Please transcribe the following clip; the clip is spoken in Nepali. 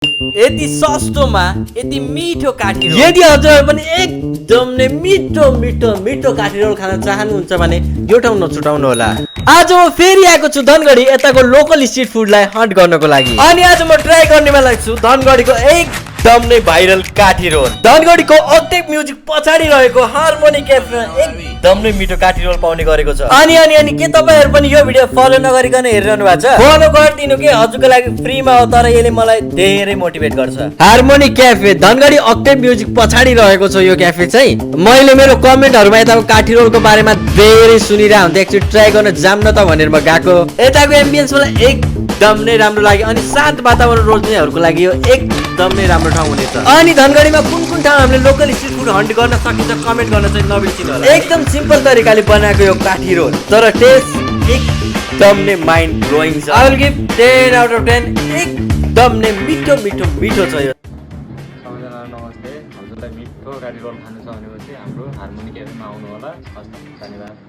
यति सस्तोमा यति मिठो काठी रोल। यदि हजुरहरू पनि एकदम नै मिठो मिठो मिठो काठी रोल खान चाहनुहुन्छ भने यो ठाउँ नछुटाउनु होला। आज म फेरि आएको छु धनगढी यताको लोकल स्ट्रिट फुडलाई हन्ट गर्नको लागि। अनि आज म ट्राई गर्नेमा लाग्छु धनगढीको एकदम नै भाइरल काठी रोल। धनगढीको अक्टेभ म्युजिक पछाडि रहेको हार्मोनी क्याफेमा एकदम नै मिठो काठी रोल पाउने गरेको छ। अनि अनि अनि के तपाईहरु पनि यो भिडियो फलो नगरिकन हेरिरहनु भएको छ? फलो गरिदिनु के हजुरको लागि फ्रीमा हो, तर यसले मलाई धेरै मोटिभेट गर्छ। Harmony cafe Dhangadhi octave music पछाडि रहेको छ यो क्याफे चाहिँ। मैले मेरो कमेन्टहरुमा यताको काठी रोलको बारेमा धेरै सुनिरहेको हुन्थे, एकचोटि ट्राई गर्न जाम न त भनेर म गएको। यताको एम्बियन्स मलाई एकदम नै राम्रो लाग्यो अनि शान्त वातावरण रोज्नेहरुको लागि यो एकदम नै राम्रो ठाउँ हुनेछ। अनि धनगढीमा कुन कुन ठाउँ हामीले लोकल स्ट्रिट फुड हन्ट गर्न सकिन्छ कमेन्ट गर्न चाहिँ नबिर्सिनु होला। एकदम सिम्पल तरिकाले बनाएको यो काठी रोल, तर टेस्ट एकदम नै माइन्ड ब्लोइङ छ। I will give 10 out of 10। एकदम नै मिठो मिठो मिठो छ यो। सबैजनालाई नमस्ते। हजुरलाई मिठो काठी रोल खानु छ भनेपछि हाम्रो हार्मोनी क्याफेमा आउनु होला। हस् त, धन्यवाद।